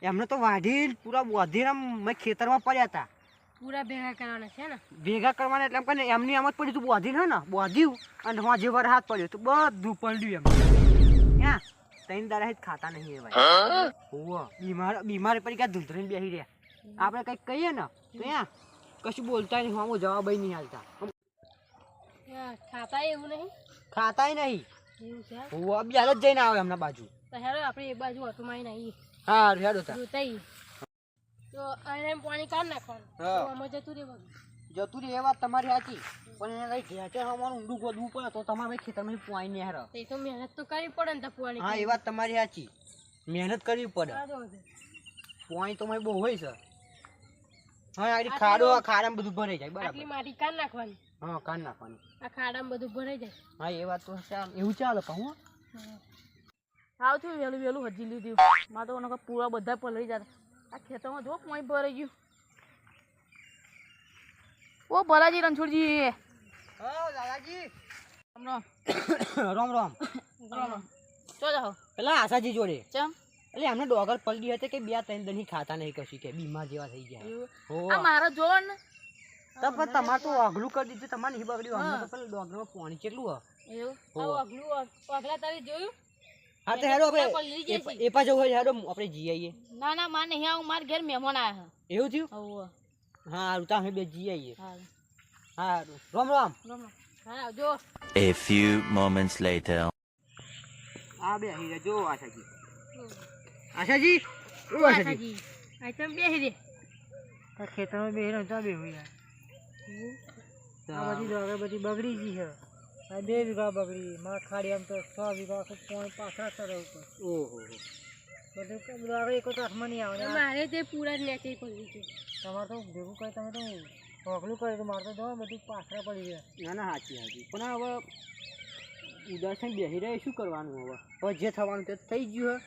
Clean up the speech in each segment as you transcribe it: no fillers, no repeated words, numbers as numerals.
એમને તો વાઢી પૂરા વધીને મેં ખેતરમાં પડ્યા હતા. પૂરા ભેગા કરવાના છે ને? ભેગા કરવાના એટલે એમ કે એમની આમ જ પડ્યું તું બોધીને ને બોધ્યું અને હું જે વાર હાથ પડ્યો તો બધું પડ્યું એમ. ક્યાં ત્રણ દાડા જ ખાતા નહીં એ ભાઈ. હોવ બીમાર પડી ગયા ધૂંધળીને બેસી રહ્યા. આપણે કંઈક કહીએ ને તો ત્યાં કશું બોલતા નહીં, હું જવાબ નહીં હાલતા. ખાતા એવું નહીં? ખાતાય નહીં. એવું છે? હોવ બી હાલ જ જઈને આવે એમના બાજુ. તો હેરો આપણે એ બાજુ ઓટોમાં આવી. હા હેડો તા જોતાઈ તો આને પાણી કાઢ નાખવાનું. હા. તો આમાં જતું રહેવાનું. જતું રહે એ વાત તમારી સાચી, પણ એને કઈ ઘેંચે હવાનું ઊંડું ગોદવું પડે તો તમારે ખેતરમાં પાણી નહીં હારે. એ તો મહેનત તો કરવી પડે ને પાણી. હા એ વાત તમારી સાચી, મહેનત કરવી પડે. પાણી તો મને બહુ હોય છે. હા આ ખાડામાં બધું ભરાઈ જાય. બરાબર. આટલી માટી કાઢ નાખવાની. હા કાઢ નાખવાની. આ ખાડામાં બધું ભરાઈ જાય. હા એ વાત તો ચાલ, એવું ચાલે કહું. આવતું વહેલું વહેલું હજી લીધું. માં તો ઓનો પૂરા બધા પલળી જતા. આ ખેતરમાં જો પાણી ભરાઈ ગયું. ઓ ભલાજી રણછોડજી. હા દાદાજી. રામ રામ રામ. ચો જાઓ પેલા આશાજી જોડે. ચમ એટલે એમને ડોગર પલડી હતી કે 2-3 દની ખાતા નહીં કશું, કે બીમાર જેવા થઈ ગયા. આ મારો જોવો ને તો પણ તમારે તો અઘલું કરી દીધું, તમારે નહીં બગડ્યું. અમને તો પેલા ડોગરમાં પાણી કેટલું હ એવું આ અગલું પગલા તારી જોયું? હા તો હેડો આપણે એ પાછો હોય હેડો આપણે જી આવીએ. ના ના માને અહીં આવું, મારા ઘેર મહેમાન આવ્યા. એવું થયું? હોવ. હા રૂતા અમે બે જી આવીએ. હા હા રામ રામ. રામ. હા આવજો. A few moments later. આ બે અહીં જો આશાજી. આશાજી ઓ આશાજી આ તમે બેહી દે. આ ખેતરમાં બેહી રહ્યા બે હોય યાર. આ બધી ડોગર બધી બગડી ગઈ છે. આ 2 વીઘા બગડી, મારા ખાડી આમ તો 6 વીઘા પાણી પાછળ ચડે ઉપર. ઓહો બધું ડોગર એક તો હાથમાં નહીં આવે. મારે તે પૂરા નેચે પડી ગયું. તમારે તો ભેગું કરી તમે તો અઘલું કરે તો મારે તો જો બધું પાછળ પડી ગયા. ના ના સાચી સાચી, પણ હવે ઉદાસન બેસી રહે શું કરવાનું? હવે જે થવાનું તે થઈ ગયું.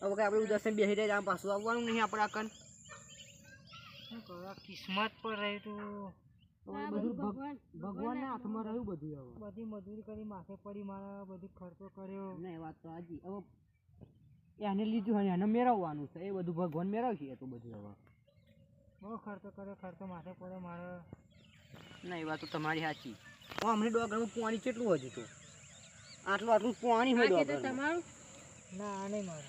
હવે કે આપણે ઉદાસન બેસી રહે આમ પાછું આવવાનું નહીં આપણે આ કન. શું કરવા કિસ્મત પર રહ્યું તું બધું ભગવાનના હાથમાં રહ્યું બધું. હવે બધી મજૂરી કરી માથે પડી, મારા બધું ખર્ચો કર્યો ને. એ વાત તો હાજી. હવે એને લીધું હોય એને મેળવવાનું છે, એ બધું ભગવાન મેળવશે. એ તો બધું હવે બહુ ખર્ચો કર્યો, ખર્ચો માથે પડે મારે. ના એ વાત તો તમારી સાચી. અમને ડોગરમાં પાણી કેટલું હજુ તો આટલું પાણી હોય ડોગર. તમારું? ના આ નહીં મારે,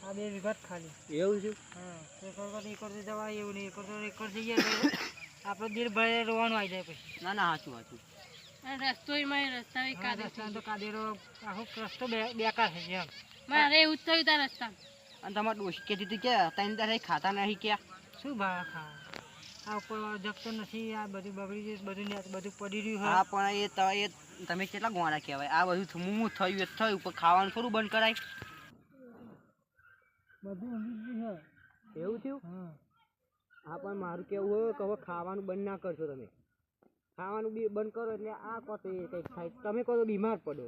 આ 2 વીઘા ખાલી. એવું છે? હા એકર તો જવાય એવું નહીં. એકર જઈએ આપણે દિલ ભરે રોવાનું આવી જાય પછી. ના ના સાચું સાચું. રસ્તા તો કાદેરો આખો રસ્તો બેકાર થઈ જાય. મારે એવું જ થયું તાર રસ્તા. અને તમારે ડોશી કહેતી હતી કે 3 દાડા ખાતા નહીં ક્યાં? શું ભાવ ખા આ ઉપર જગતો નથી. આ બધું બગડી ગયું, બધું પડી રહ્યું. હા પણ એ તમે કેટલા ગોળા કહેવાય. આ બધું થયું એ થયું, પણ ખાવાનું થોડું બંધ કરાય. બધું એવું થયું? હા પણ મારું કેવું હોય કે હવે ખાવાનું બંધ ના કરશો તમે. ખાવાનું બી બંધ કરો એટલે આ કહો તો એ કંઈક થાય. તમે કહો તો બીમાર પડો.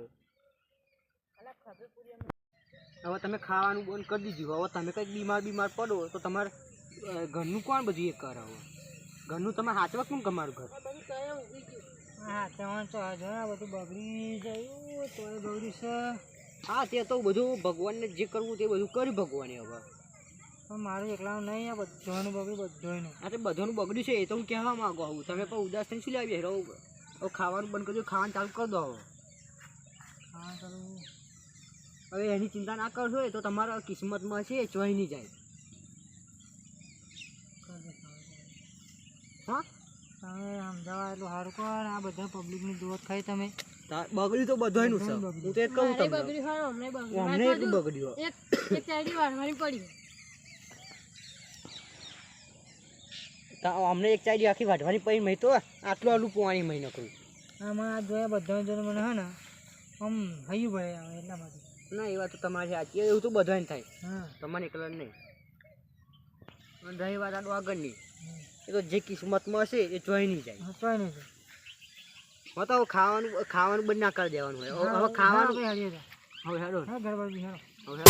હવે તમે ખાવાનું બંધ કરી દીધું, હવે તમે કંઈક બીમાર પડો તો તમારે ઘરનું કોણ બધું એ કરે? હવે ઘરનું તમે હાચવા કોણ? તમારું ઘર હા તમારે તો આ બધું બગડી જાય તો એ બગડી છે. હા તે તો બધું ભગવાનને જે કરવું તે બધું કર્યું ભગવાને. હવે પણ મારું એકલાનું નહીં, આ બધાનું બગડ્યું. બધાનું હા તો બધાનું બગડ્યું છે એ તો હું કહેવા માંગુ છું. તમે પણ ઉદાસ થઈને શું લાવી રહો? હવે ખાવાનું બંધ કરી દો, ખાવાનું ચાલુ કરી દો. હા કરું. હવે એની ચિંતા ના કરશો તો તમારા કિસ્મતમાં છે ચોઈ નહીં જાય. હા તમે સમજાવવા એટલું સારું કરો. આ બધા પબ્લિકની દોત ખાઈ તમે. બગડ્યું તો બધાનું છે, હું તો એ કહું તમને. અમને એટલું બગડ્યું. એક ચાયડી વાળવાની પડી. અમને એક ચાયડી આખી વાઢવાની પડી. મેં તો આટલું પાણી મહી નકરું. આમાં આ જોયા બધા જોડે મને હા ને આમ હૈયું ભરે આવે એટલા માટે. ના એ વાત તો તમારી સાચી. એવું તો બધાને થાય. હા તમારે એકલા નહીં. રહી વાત આટલું આગળની, એ તો જે કિસ્મતમાં હશે એ જોઈ નહીં જાય. જોઈ નહીં જાય. હવે તો ખાવાનું બંધ ના કરી દેવાનું હોય. હવે ખાવાનું હવે હેડો. હા ઘર બાજુ હેડો. હવે